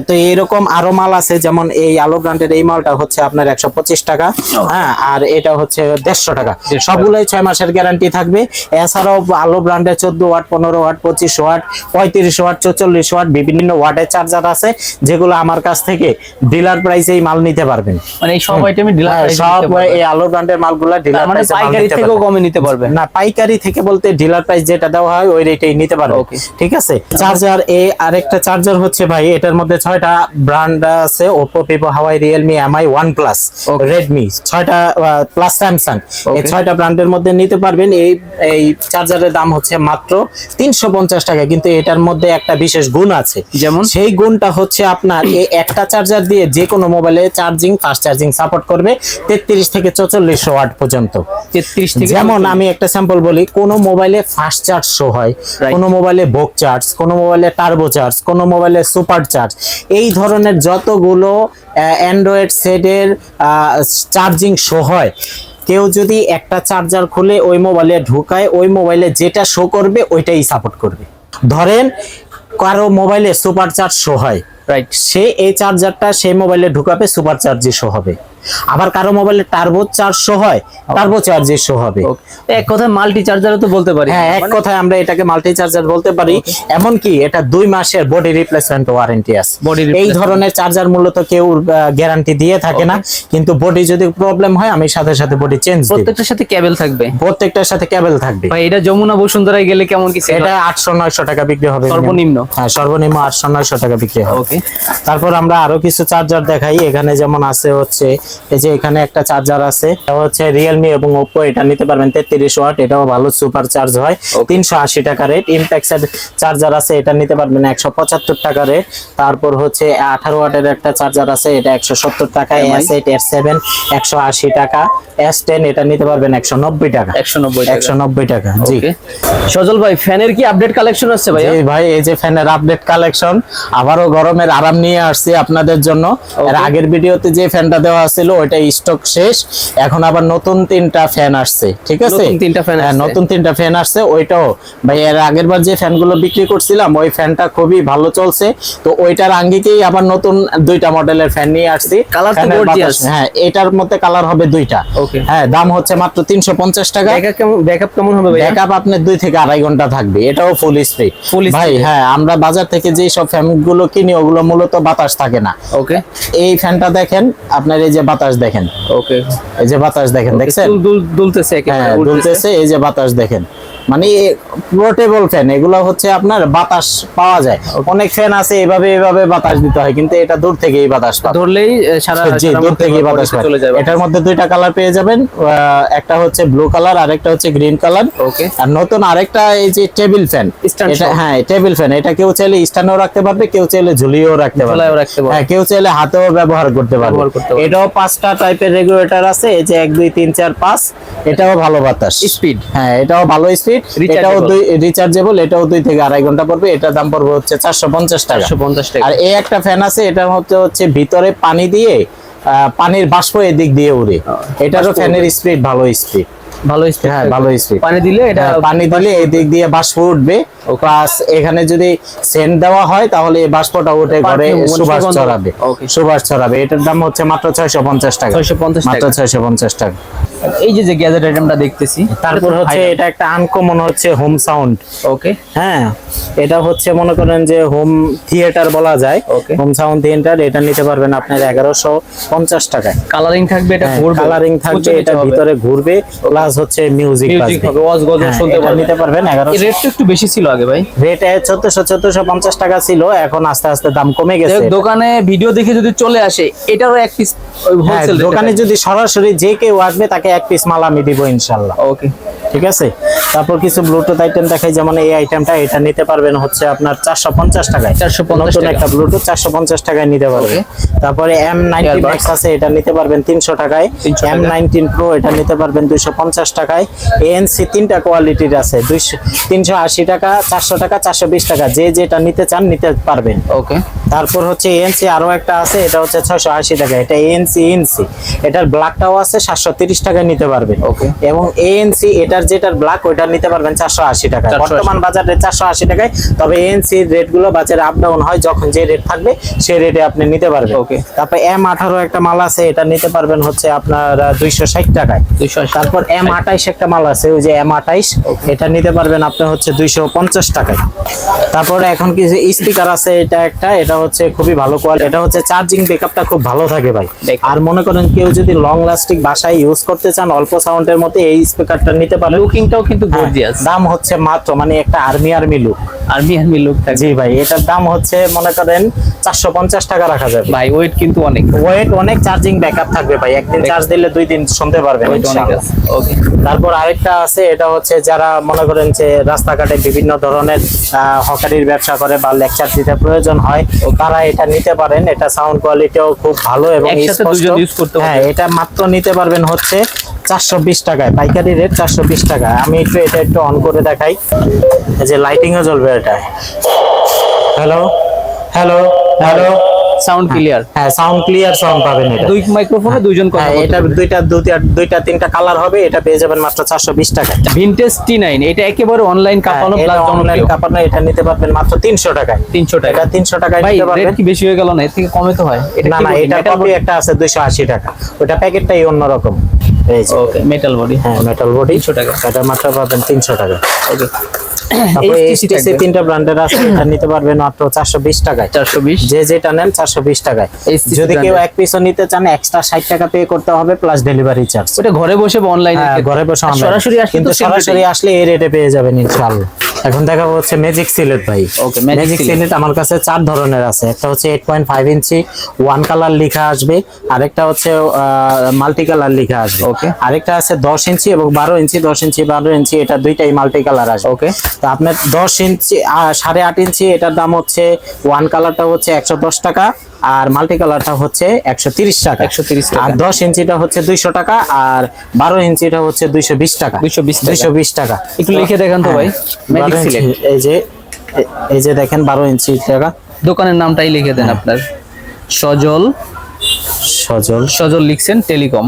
তো এইরকম আরো মাল আছে, যেমন এই আলো ব্র্যান্ডের এই মালটা হচ্ছে আপনার 125 টাকা। হ্যাঁ, আর এটা হচ্ছে 150 টাকা। সবগুলাই 6 মাসের গ্যারান্টি থাকবে। এছাড়াও আলো ব্র্যান্ডের 14 watt, 15 watt, 25 watt, 35 watt, 44 watt বিভিন্ন ওয়াটের চার্জার আছে, যেগুলো আমার কাছ থেকে ডিলার প্রাইসেই মাল নিতে পারবেন। মানে এই সব আইটেমে ডিলার প্রাইসে সব এই আলো ব্র্যান্ডের মালগুলো ডিলার প্রাইসে পাইকারি থেকেও কমে নিতে পারবে না। পাইকারি থেকে বলতে ডিলার প্রাইস যেটা দেওয়া হয় ওই রেটেই নিতে পারবে। ঠিক আছে। চার্জার আরেকটা চার্জার হচ্ছে ভাই, এটার মধ্যে 6টা ব্র্যান্ড আছে, Oppo, Vivo, Huawei, Realme, MI, OnePlus, Redmi, 6টা প্লাস Samsung। এই 6টা ব্র্যান্ডের মধ্যে নিতে পারবেন। এই চার্জারের দাম হচ্ছে মাত্র 350 টাকা, কিন্তু এটার মধ্যে একটা বিশেষ গুণ আছে। যেমন সেই গুণটা হচ্ছে আপনার এই একটা চার্জার দিয়ে যে কোনো মোবাইলে চার্জিং, ফাস্ট চার্জিং সাপোর্ট করবে 33 থেকে 44 ওয়াট পর্যন্ত। 33 থেকে, যেমন আমি একটা স্যাম্পল বলি, কোন মোবাইলে ফাস্ট চার্জ শো হয়, কোন মোবাইলে বোক চার্জ, কোন মোবাইলে টার্বো চার্জ, কোন মোবাইলে সুপার চার্জ, এই ধরনের যতগুলো অ্যান্ড্রয়েড সেটের চার্জিং শো হয়, কেউ যদি একটা চার্জার খুলে ওই মোবাইলে ঢুকায়, ওই মোবাইলে যেটা শো করবে ওইটাই সাপোর্ট করবে। ধরেন কারো মোবাইলে সুপার চার্জ শো হয়, রাইট, সে এই চার্জারটা সেই মোবাইলে ঢুকাবে, সুপার চার্জই শো হবে। আবার কারো মোবাইলে টার্বো চার্জ শো হয়, টার্বো চার্জই শো হবে। এক কথায় মাল্টি চার্জারও তো বলতে পারি। হ্যাঁ, এক কথায় আমরা এটাকে মাল্টি চার্জার বলতে পারি। এমনকি এটা 2 মাসের বডি রিপ্লেসমেন্ট ওয়ারেন্টি আছে। এই ধরনের চার্জার মূলত কেউ গ্যারান্টি দিয়ে থাকে না, কিন্তু বডি যদি প্রবলেম হয় আমি সাথে সাথে বডি চেঞ্জ দিই। প্রত্যেকটার সাথে কেবল থাকবে, প্রত্যেকটার সাথে কেবল থাকবে। ভাই এটা যমুনা বসুন্ধরায় গেলে কেমন কি? এটা 800-900 টাকা বিক্রি হবে সর্বনিম্ন। হ্যাঁ, সর্বনিম্ন 800-900 টাকা বিক্রি হবে। ওকে, তারপর আমরা আরো কিছু চার্জার দেখাই। এখানে যেমন আছে হচ্ছে এই যে এখানে একটা চার্জার আছে, এটা হচ্ছে রিয়েলমি এবং ওপ্পো। এটা নিতে পারবেন 33 ওয়াট, এটাও ভালো সুপার চার্জ হয়। 380 টাকা রেট। ইমপ্যাক্সের চার্জার আছে, এটা নিতে পারবেন 175 টাকা রেট। তারপর হচ্ছে 18 ওয়াটের একটা চার্জার আছে, এটা 170 টাকা। S8 S7 180 টাকা। S10 এটা নিতে পারবেন 190 টাকা। 190 টাকা। জি সজল ভাই, ফ্যানের কি আপডেট কালেকশন আছে ভাই? জি ভাই, এই যে ফ্যানের আপডেট কালেকশন, আবারও গরমের আরাম নিয়ে আসছি আপনাদের জন্য। এর আগের ভিডিওতে যে ফ্যানটা দেওয়া ছিল ওইটা স্টক শেষ, এখন আবার নতুন 3টা ফ্যান আসছে। ঠিক আছে, নতুন 3টা ফ্যান আসছে। নতুন 3টা ফ্যান আসছে। ওইটাও ভাই এর আগের বার যে ফ্যানগুলো বিক্রি করছিলাম ওই ফ্যানটা খুবই ভালো চলছে, তো ওইটার আঙ্গিকেই আবার নতুন 2টা মডেলের ফ্যান নিয়ে আসছি। কালার তো গর্জিয়াস। হ্যাঁ, এটার মধ্যে কালার হবে 2টা। হ্যাঁ, দাম হচ্ছে মাত্র 350 টাকা। ব্যাকআপ কেমন হবে ভাই? ব্যাকআপ আপনার 2 থেকে 2.5 ঘন্টা থাকবে। এটাও ফুল স্পিড ভাই। হ্যাঁ, আমরা বাজার থেকে যে সব ফ্যানগুলো কিনি ওগুলো মূলত বাতাস থাকে না। ওকে, এই ফ্যানটা দেখেন, আপনার এই যে বাতাস দেখেন। ওকে, এই যে বাতাস দেখেন, দেখছেন দুলতেছে একেবারে, দুলতেছে। এই যে বাতাস দেখেন, মানে পোর্টেবল ফ্যান। এগুলো হচ্ছে আপনার বাতাস পাওয়া যায়। অনেক ফ্যান আছে এভাবে এভাবে বাতাস দিতে হয়, কিন্তু এটা দূর থেকেই বাতাস পায়, ধরলেই সারা দূর থেকেই বাতাস পায়। এটার মধ্যে 2টা কালার পেয়ে যাবেন, একটা হচ্ছে ব্লু কালার আর একটা হচ্ছে গ্রিন কালার। ওকে, আর নতুন আরেকটা এই যে টেবিল ফ্যান, এটা হ্যাঁ টেবিল ফ্যান। এটা কেউ চাইলে স্ট্যান্ডেও রাখতে পারবে, কেউ চাইলে ঝুলিয়েও রাখতে পারবে। হ্যাঁ, কেউ চাইলে হাতেও ব্যবহার করতে পারবে। এটাও 5টা টাইপের রেগুলেটর আছে, এই যে 1 2 3 4 5। এটাও ভালো বাতাস স্পিড। হ্যাঁ, এটাও ভালো স্পিড। এটাও রিচার্জেবল। এটাও 2 থেকে 2.5 ঘন্টা পড়বে। এটার দাম পড়বে হচ্ছে 450 টাকা। আর এই একটা ফ্যান আছে, এটার মধ্যে হচ্ছে ভিতরে পানি দিয়ে পানির বাষ্প এদিক দিয়ে উড়ে। এটারও ফ্যানের স্পিড ভালো স্পিড। হ্যাঁ, ভালো স্পিড। পানি দিলে এই দিক দিয়ে বাষ্প উঠবে, প্লাস এখানে যদি সেন্ট দেওয়া হয় তাহলে এই বাষ্পটা উঠে ঘরে সুবাস ছড়াবে। এটার দাম হচ্ছে মাত্র 650 টাকা। মাত্র 650 টাকা। এই যে গ্যাজেট আইটেমটা দেখতেছি, তারপর হচ্ছে এটা একটা আনকমন হচ্ছে হোম সাউন্ড। ওকে, হ্যাঁ, এটা হচ্ছে মনে করেন যে হোম থিয়েটার বলা যায়। Home sound theatre. এটা নিতে পারবেন আপনার 1150 টাকায়। কালারিং থাকবে, এটা ঘুরবে, কালারিং থাকবে, এটা ভিতরে ঘুরবে, প্লাস হচ্ছে মিউজিক হবে, ওয়াজ গজল শুনতে পারবেন। নিতে পারবেন 1100। রেট তো একটু বেশি ছিল আগে ভাই, রেট 1450 টাকা ছিল, এখন আস্তে আস্তে দাম কমে গেছে। দোকানে ভিডিও দেখে যদি চলে আসে, এটারও এক পিস হোলসেল। দোকানে যদি সরাসরি যে কেউ আসবে তাকে 1 পিস মাল আমি দিব ইনশাআল্লাহ। ওকে, ঠিক আছে। তারপর কিছু ব্লুটুথ আইটেম দেখাই, যেমন এই আইটেমটা, এটা নিতে পারবেন হচ্ছে আপনার 450 টাকায়। 450 টাকা একটা ব্লুটুথ 450 টাকায় নিতে পারবেন। তারপরে M19 Max আছে, এটা নিতে পারবেন 300 টাকায়। M19 Pro এটা নিতে পারবেন 250 টাকায়। ANC 3টা কোয়ালিটির আছে, 380 টাকা, 400 টাকা, 420 টাকা। যে যেটা নিতে চান নিতে পারবেন। ওকে, তারপর হচ্ছে ANC আরো একটা আছে, এটা হচ্ছে 680 টাকা। এটা ANC এটার ব্ল্যাকটাও আছে, 730 টাকায় নিতে পারবেন। ওকে, এবং ANC এটার যেটার ব্ল্যাক ওইটা নিতে পারবেন 480 টাকা। বর্তমান বাজারে 480 টাকায়। তবে ANC রেট গুলো বাজারে আপ ডাউন হয়, যখন যে রেট থাকবে সেই রেটে আপনি নিতে পারবেন। ওকে, তারপর M18 একটা মাল আছে, এটা নিতে পারবেন হচ্ছে আপনার 260 টাকায়। তারপর M28 একটা মাল আছে, ওই যে M28, এটা নিতে পারবেন আপনি হচ্ছে 250 টাকায়। তারপরে এখন কিছু স্পিকার আছে, এটা হচ্ছে খুবই ভালো কোয়ালিটি। এটা হচ্ছে চার্জিং ব্যাকআপটা খুব ভালো থাকে ভাই। আর মনে করেন কেউ যদি লং লাস্টিং বাসায় ইউজ করতে চান অল্প সাউন্ডের মধ্যে, এই স্পিকারটা নিতে পারেন। লুকিংটাও কিন্তু গর্জিয়াস। দাম হচ্ছে মাত্র, মানে একটা আর্মি লুক। জি ভাই, এটার দাম হচ্ছে মনে করেন 450 টাকা রাখা যাবে ভাই। ওয়েট কিন্তু অনেক চার্জিং ব্যাকআপ থাকবে ভাই। একদিন চার্জ দিলে 2 দিন শুনতে পারবেন ইনশাআল্লাহ। ওকে, তারপর আরেকটা আছে, এটা হচ্ছে যারা মনে করেন যে রাস্তাঘাটে বিভিন্ন ধরনের হকারির ব্যবসা করে বা লেকচার দিতে প্রয়োজন হয়, তারা এটা নিতে পারেন। এটা সাউন্ড কোয়ালিটিও খুব ভালো এবং স্পষ্ট। হ্যাঁ, এটা মাত্র নিতে পারবেন হচ্ছে 420 টাকায়। পাইকারি রেট 420 টাকা। আমি এটা একটু অন করে দেখাই, এই যে লাইটিংও জ্বলবে এটা। Hello hello hello sound clear. হ্যাঁ সাউন্ড ক্লিয়ার সাউন্ড পাবেন এটা। দুই মাইক্রোফোনে দুইজন কথা হ্যাঁ, বলতে এটা দুইটা তিনটা কালার হবে, এটা পেয়ে যাবেন মাত্র 420 টাকা। ভিনটেজ T9 এটা একেবারে অনলাইন কাঁপানো প্লাস অনলাইন কাপানো, এটা নিতে পারবেন মাত্র 300 টাকায়। 300 টাকা। এটা 300 টাকায় ভাই নিতে রেট পারবেন। কি বেশি হয়ে গেল না? এর থেকে কমে তো হয়। না না, এটা কপি একটা আছে 280 টাকা, ওটা প্যাকেটটাই অন্যরকম। এই যে ওকে মেটাল বডি। হ্যাঁ মেটাল বডি 300 টাকা। এটা মাত্র পাবেন 300 টাকা। ওকে তারপরে HTC HTC থাকবে। তিনটা ব্র্যান্ডের আছে, এটা নিতে পারবেন মাত্র 420 টাকায়। 420। যে যেটা নেন 420 টাকায়। HTC যদি কেউ brand-এর। এক পিসও নিতে চান এক্সট্রা 60 টাকা পে করতে হবে প্লাস ডেলিভারি চার্জ। ওটা ঘরে বসে বা অনলাইনে? হ্যাঁ, ঘরে বসে online। সরাসরি আসলে কিন্তু তো same সরাসরি rate-এই। আসলে এই রেটে পেয়ে যাবেন ইনশাআল্লাহ। এখন দেখাবো হচ্ছে ম্যাজিক সিলেট ভাই। Okay, Magic magic Silhouette। Sylhet আমার কাছে 4 ধরনের আছে। একটা হচ্ছে 8.5 ইঞ্চি ওয়ান কালার লেখা আসবে, আরেকটা হচ্ছে মাল্টি কালার লেখা আসবে। Okay। আরেকটা আছে 10 ইঞ্চি এবং 12 ইঞ্চি। 10 ইঞ্চি 12 ইঞ্চি এটা দুইটাই মাল্টি কালার আসবে। Okay। তো আপনার 10 ইঞ্চি 8.5 ইঞ্চি এটার দাম হচ্ছে ওয়ান কালারটা হচ্ছে 110 টাকা আর মাল্টি কালারটা হচ্ছে 130 টাকা। 130 টাকা। আর 10 ইঞ্চিটা হচ্ছে 200 টাকা আর 12 ইঞ্চিটা হচ্ছে 220 টাকা। 220 টাকা। 220 টাকা। একটু লিখে দেখান তো ভাই। Magic 12 select. ইঞ্চি, এই যে দেখেন 12 ইঞ্চি টাকা। দোকানের নামটাই লিখে দেন আপনার। সজল সজল লিখছেন টেলিকম।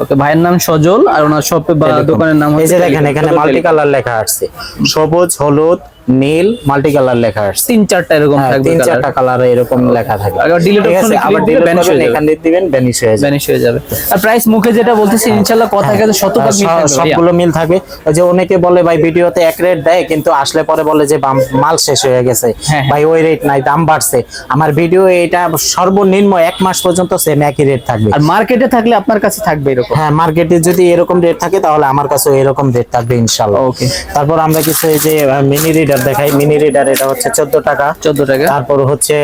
ওকে ভাইয়ের নাম সজল আর ওনার শপে বা দোকানের নাম এই হচ্ছে যে দেখেন টেলিকম। এখানে সজল মাল্টি টেলিকম। কালার লেখা আসছে, সবুজ হলুদ নীল মাল্টি কালার লেখা আসছে। 3-4টা এরকম থাকবে। 3-4টা কালার এরকম লেখা থাকে। আবার delete ঠিক option আছে, এ আবার click ডিলিট দিলে vanish করবেন, হয়ে যাবে। এখানে দিবেন ভ্যানিশ হয়ে যাবে। ভ্যানিশ হয়ে যাবে। আর প্রাইস মুখে যেটা বলতেছি ইনশাআল্লাহ কথা কাছে শতভাগ মিল থাকবে ভাইয়া। সবগুলো মিল থাকবে। ওই যে অনেকে বলে ভাই ভিডিওতে এক রেট দেয় কিন্তু আসলে পরে বলে যে মাল শেষ হয়ে গেছে, হ্যাঁ। ভাই ওই রেট নাই দাম বাড়ছে। আমার ভিডিও এটা সর্বনিম্ন 1 মাস পর্যন্ত সেম একই রেট থাকবে। আর মার্কেটে থাকলে আপনার কাছে থাকবে এরকম। হ্যাঁ, মার্কেটে যদি এরকম রেট থাকে তাহলে আমার কাছেও এরকম রেট থাকবে ইনশাআল্লাহ। ওকে। তারপর আমরা কিছু এই যে মিনি রিডার দেখাই। মিনি রিডার এটা হচ্ছে 14 টাকা। 14 টাকা। তারপর হচ্ছে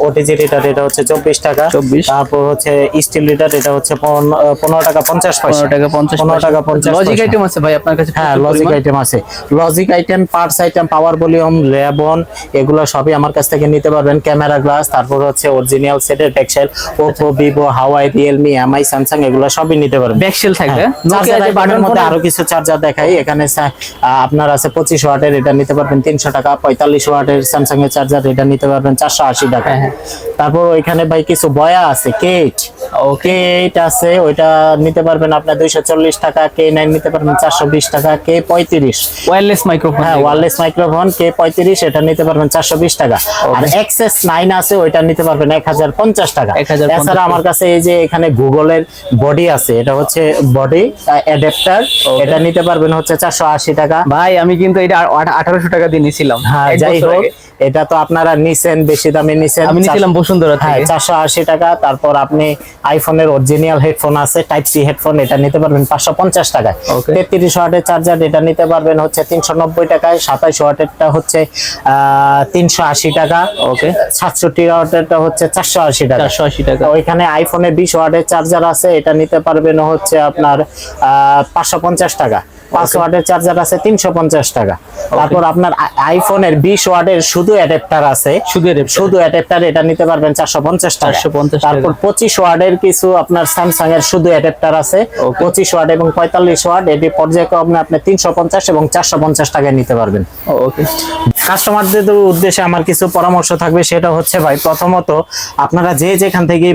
ওটিজি রিডার এটা হচ্ছে 24 টাকা। 24। তারপর হচ্ছে স্টিল রিডার এটা হচ্ছে 15 টাকা 50 পয়সা। 15 টাকা 50 15 টাকা 50 লজিক পয়সা। আইটেম আছে ভাই আপনার কাছে? হ্যাঁ, প্রচুর লজিক পরিমাণ। আইটেম আছে। Logic item, parts item, power volume, রেবন এগুলো সবই আমার কাছ থেকে নিতে পারবেন। ক্যামেরা গ্লাস, তারপর হচ্ছে অরিজিনাল সেটের texture, Oppo, Vivo, Huawei, Realme, MI, Samsung এগুলো সবই নিতে পারবেন। ব্যাকশেল থাকবে। হ্যাঁ, নোকিয়া চার্জার যে আইটেমের বাটন মধ্যে ফোন আরো কিছু চার্জার দেখাই। এখানে আপনার আছে 25 ওয়াটের, এটা নিতে পারবেন 300 টাকা। 45 ওয়াটের স্যামসাং এর চার্জার, এটা নিতে পারবেন 480 টাকা। হ্যাঁ। তারপর ওইখানে ভাই কিছু বয়া আছে, কেট আছে, ওইটা নিতে পারবেন আপনার 240 টাকা। K9 নিতে পারবেন 420 টাকা। K35 wireless microphone. হ্যাঁ, ওয়্যারলেস মাইক্রোফোন K35 এটা নিতে পারবেন 420 টাকা। আর Access 9 আছে, ওইটা নিতে পারবেন 1050 টাকা। 1050 এছাড়া আমার কাছে এই যে এখানে গুগলের বডি আছে, এটা হচ্ছে বডি অ্যাডাপ্টার, এটা নিতে পারবেন হচ্ছে 480 টাকা। ভাই আমি কিন্তু এটা 1800 টাকা দিয়ে নিছিলাম। হ্যাঁ, এক যাই বছর হোক আগে। এটা তো আপনারা নিছেন বেশি দামে নিছেন। আমি নিছিলাম বসুন্ধরা হ্যাঁ, থেকে। 480 টাকা। তারপর আপনি আইফোনের অরিজিনাল হেডফোন আছে টাইপ সি হেডফোন, এটা নিতে পারবেন 550 টাকায়। Okay। 33 ওয়াটের চার্জার, এটা নিতে পারবেন হচ্ছে 390 টাকায়। 27 ওয়াটেরটা হচ্ছে 380 টাকা। ওকে। 67 ওয়াটেরটা হচ্ছে 480 টাকা। 480 টাকা। ওইখানে আইফোনে 20 ওয়াটের চার্জার আছে, এটা নিতে পারবেন হচ্ছে আপনার 550 টাকা। 5 ওয়াটের চার্জার আছে 350 টাকা। তারপর আপনার আইফোনের 20 ওয়াটের শুধু অ্যাডাপ্টার আছে, শুধু অ্যাডাপ্টার, এটা নিতে পারবেন 450 টাকা। 450 টাকা। তারপর 25 ওয়াটের কিছু আপনার স্যামসাং এর শুধু অ্যাডাপ্টার আছে, 25 ওয়াট এবং 45 ওয়াট, এটি পর্যায়ক্রমে আপনি 350 এবং 450 টাকায় নিতে পারবেন। ওকে। কাস্টমারদের উদ্দেশ্যে আমার কিছু পরামর্শ থাকবে, সেটা হচ্ছে ভাই প্রথমত আপনারা যে যেখান থেকে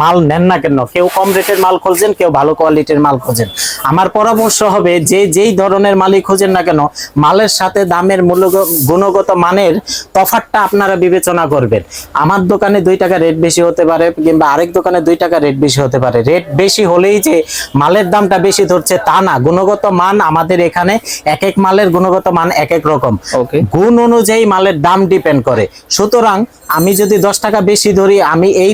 মাল নেন না কেন, কেউ কম রেটের মাল খোঁজেন, কেউ ভালো কোয়ালিটির মাল খোঁজেন। আমার পরামর্শ হবে যে যেই ধরনের মালই খোঁজেন না কেন, মালের সাথে দামের গুণগত মানের তফাৎটা আপনারা বিবেচনা করবেন। আমার দোকানে 2 টাকা রেট বেশি হতে পারে কিংবা আরেক দোকানে 2 টাকা রেট বেশি হতে পারে। রেট বেশি হলেই যে মালের দামটা বেশি ধরছে তা না, গুণগত মান আমাদের এখানে এক এক মালের গুণগত মান এক এক রকম। ওকে। গুণ অনুযায়ী মালের দাম ডিপেন্ড করে। সুতরাং আমি যদি 10 টাকা বেশি ধরি, আমি এই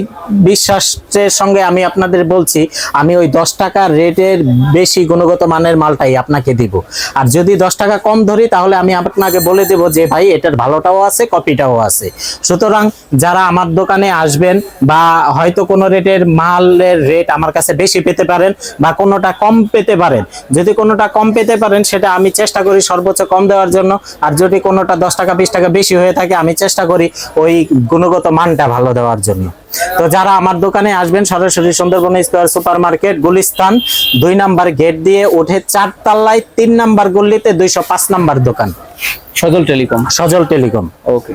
বিশ্বাসের সঙ্গে আমি আপনাদের বলছি, আমি ওই 10 টাকা রেটের বেশি গুণগত মানের মালটাই আপনাকে দিব। আর যদি 10 টাকা কম ধরি তাহলে আমি আপনাকে বলে দেব যে ভাই এটার ভালোটাও আছে, কপিটাও আছে। সুতরাং যারা আমার দোকানে আসবেন বা হয়তো কোনো রেটের মালের রেট আমার কাছে বেশি পেতে পারেন বা কোনোটা কম পেতে পারেন, যদি কোনোটা কম পেতে পারেন সেটা আমি চেষ্টা করি সর্বোচ্চ কম দেওয়ার জন্য। আর যদি কোনোটা 10 টাকা 20 টাকা বেশি হয়ে থাকে, আমি চেষ্টা করি ওই গুণগত মানটা ভালো দেওয়ার জন্য। তো যারা আমার দোকানে আসবেন, সরাসরি Sundarban square super market, Gulistan 2 number gate দিয়ে উঠে 4 তলায় 3 নাম্বার গলিতে 205 নাম্বার দোকান, সজল টেলিকম। সজল টেলিকম। ওকে।